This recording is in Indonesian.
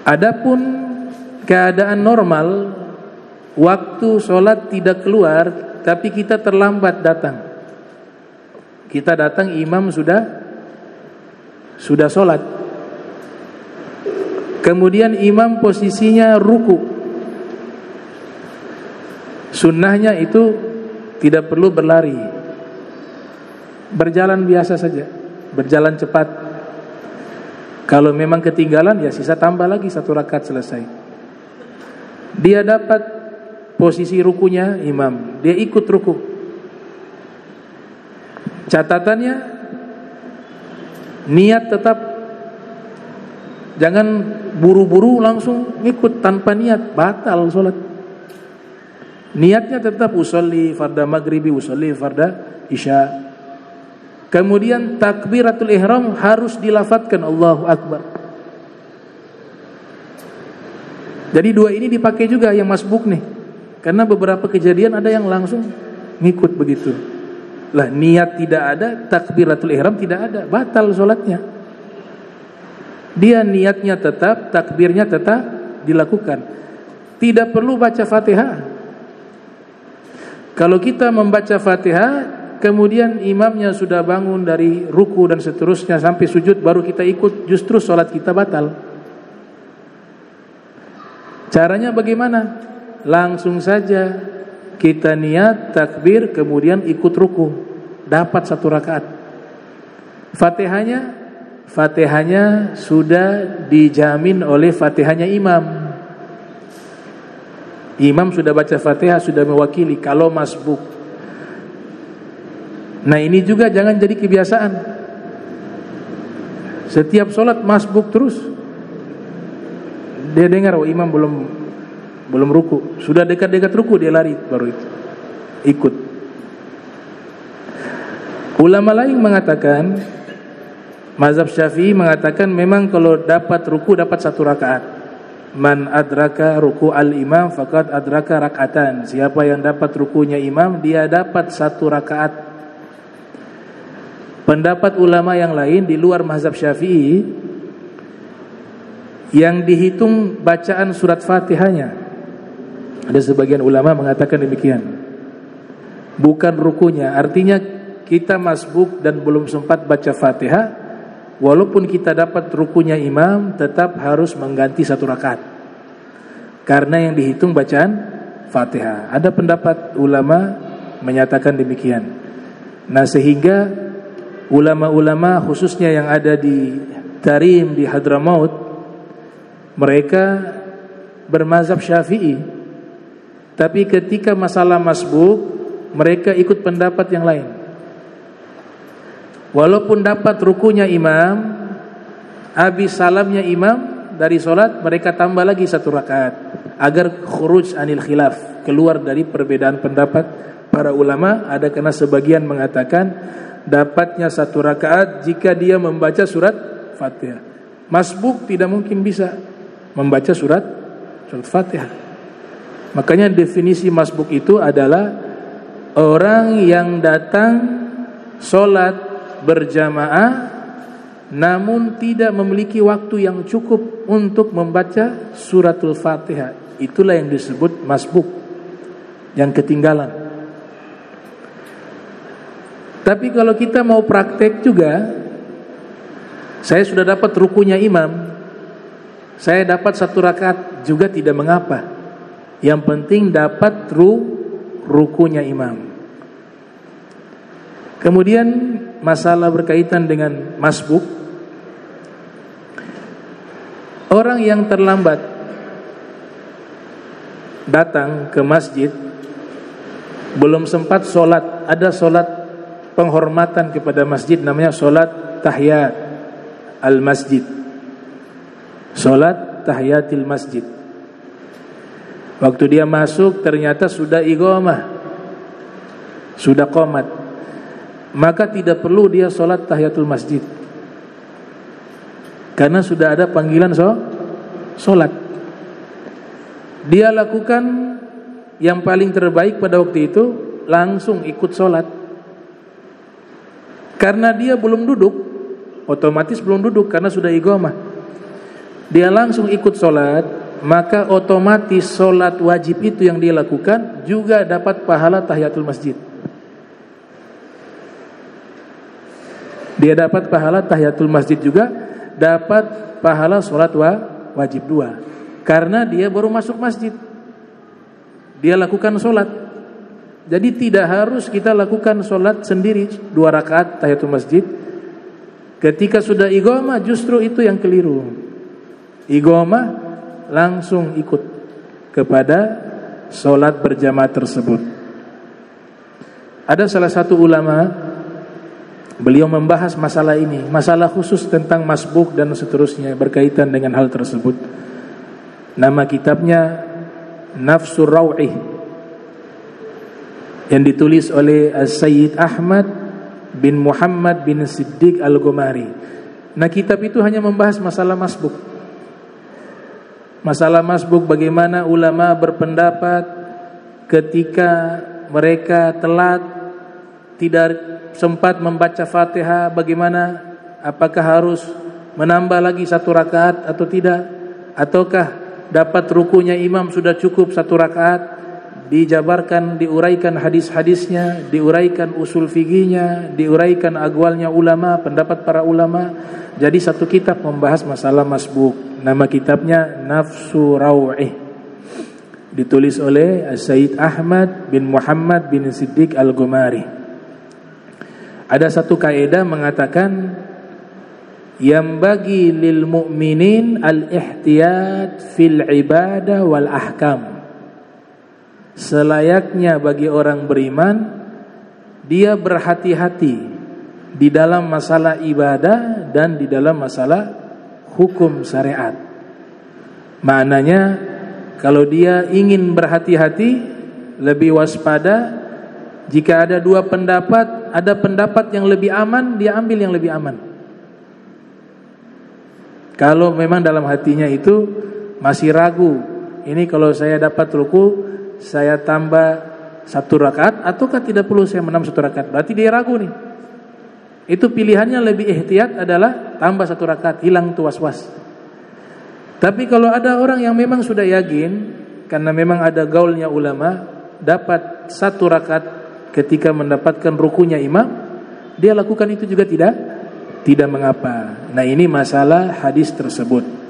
Adapun keadaan normal, waktu sholat tidak keluar, tapi kita terlambat datang. Kita datang, imam sudah sholat. Kemudian imam posisinya ruku. Sunnahnya itu tidak perlu berlari, berjalan biasa saja, berjalan cepat. Kalau memang ketinggalan, ya sisa tambah lagi 1 rakaat selesai. Dia dapat posisi rukunya imam, dia ikut ruku. Catatannya, niat tetap, jangan buru-buru langsung ikut tanpa niat, batal sholat. Niatnya tetap usolli farda maghribi, usolli farda isya. Kemudian takbiratul ihram harus dilafadzkan Allahu Akbar. Jadi 2 ini dipakai juga yang masbuk nih. Karena beberapa kejadian ada yang langsung ngikut begitu. Lah niat tidak ada, takbiratul ihram tidak ada, batal sholatnya. Dia niatnya tetap, takbirnya tetap dilakukan. Tidak perlu baca Fatihah. Kalau kita membaca Fatihah, kemudian imamnya sudah bangun dari ruku dan seterusnya sampai sujud, baru kita ikut, justru sholat kita batal. Caranya bagaimana? Langsung saja kita niat, takbir, kemudian ikut ruku, dapat 1 rakaat. Fatihahnya sudah dijamin oleh Fatihahnya imam. Imam sudah baca Fatihah, sudah mewakili kalau masbuk. Nah ini juga jangan jadi kebiasaan. Setiap sholat masbuk terus. Dia dengar, oh imam belum ruku, sudah dekat-dekat ruku dia lari baru itu ikut. Ulama lain mengatakan, mazhab Syafi'i mengatakan memang kalau dapat ruku dapat 1 rakaat. Man adraka ruku al-imam faqad adraka rakatan. Siapa yang dapat rukunya imam, dia dapat 1 rakaat. Pendapat ulama yang lain di luar mazhab Syafi'i, yang dihitung bacaan surat Fatihahnya. Ada sebagian ulama mengatakan demikian, bukan rukunya. Artinya kita masbuk dan belum sempat baca Fatihah, walaupun kita dapat rukunya imam, tetap harus mengganti 1 rakaat, karena yang dihitung bacaan Fatihah. Ada pendapat ulama menyatakan demikian. Nah sehingga ulama-ulama khususnya yang ada di Tarim, di Hadramaut, mereka bermazhab Syafi'i. Tapi ketika masalah masbuk, mereka ikut pendapat yang lain. Walaupun dapat rukunya imam, habis salamnya imam dari sholat, mereka tambah lagi 1 rakaat agar khuruj anil khilaf, keluar dari perbedaan pendapat para ulama. Ada karena sebagian mengatakan dapatnya 1 rakaat jika dia membaca surat Fatihah. Masbuk tidak mungkin bisa membaca surat Fatihah. Makanya definisi masbuk itu adalah orang yang datang sholat berjamaah namun tidak memiliki waktu yang cukup untuk membaca suratul Fatihah. Itulah yang disebut masbuk, yang ketinggalan. Tapi kalau kita mau praktek juga, saya sudah dapat rukunya imam, saya dapat 1 rakaat juga tidak mengapa. Yang penting dapat rukunya imam. Kemudian masalah berkaitan dengan masbuk, orang yang terlambat datang ke masjid, belum sempat sholat, ada sholat penghormatan kepada masjid, namanya sholat tahiyat al-masjid, sholat tahiyatil masjid. Waktu dia masuk ternyata sudah iqamah, sudah qomat, maka tidak perlu dia sholat tahiyatul masjid, karena sudah ada panggilan sholat. Dia lakukan yang paling terbaik pada waktu itu, langsung ikut sholat. Karena dia belum duduk, otomatis belum duduk karena sudah iqamah. Dia langsung ikut sholat, maka otomatis sholat wajib itu yang dia lakukan juga dapat pahala tahiyatul masjid. Dia dapat pahala tahiyatul masjid juga, dapat pahala sholat wajib 2. Karena dia baru masuk masjid, dia lakukan sholat. Jadi tidak harus kita lakukan sholat sendiri 2 rakaat tahiyatul masjid. Ketika sudah iqamah justru itu yang keliru. Iqamah langsung ikut kepada sholat berjamaah tersebut. Ada salah satu ulama, beliau membahas masalah ini, masalah khusus tentang masbuk dan seterusnya berkaitan dengan hal tersebut. Nama kitabnya Nafsur Raw'ih, yang ditulis oleh Sayyid Ahmad bin Muhammad bin Siddiq Al-Ghumari. Nah, kitab itu hanya membahas masalah masbuk. Masalah masbuk, bagaimana ulama berpendapat ketika mereka telat, tidak sempat membaca Fatihah, bagaimana, apakah harus menambah lagi 1 rakaat atau tidak, ataukah dapat rukunya imam sudah cukup 1 rakaat. Dijabarkan, diuraikan hadis-hadisnya, diuraikan usul fikihnya, diuraikan aqwalnya ulama, pendapat para ulama. Jadi satu kitab membahas masalah masbuk. Nama kitabnya Nafsu Raw'ih, ditulis oleh Sayyid Ahmad bin Muhammad bin Siddiq Al-Ghumari. Ada satu kaidah mengatakan, yang bagi lil mu'minin al-ihtiyat fil ibadah wal ahkam. Selayaknya bagi orang beriman, dia berhati-hati di dalam masalah ibadah dan di dalam masalah hukum syariat. Maknanya, kalau dia ingin berhati-hati, lebih waspada, jika ada 2 pendapat, ada pendapat yang lebih aman, dia ambil yang lebih aman. Kalau memang dalam hatinya itu masih ragu, ini kalau saya dapat ruku, saya tambah 1 rakaat, ataukah tidak perlu saya menambah 1 rakaat? Berarti dia ragu nih. Itu pilihannya lebih ihtiyat adalah tambah 1 rakaat, hilang tuh was-was. Tapi kalau ada orang yang memang sudah yakin, karena memang ada gaulnya ulama, dapat 1 rakaat ketika mendapatkan rukunya imam, dia lakukan itu juga tidak mengapa. Nah, ini masalah hadis tersebut.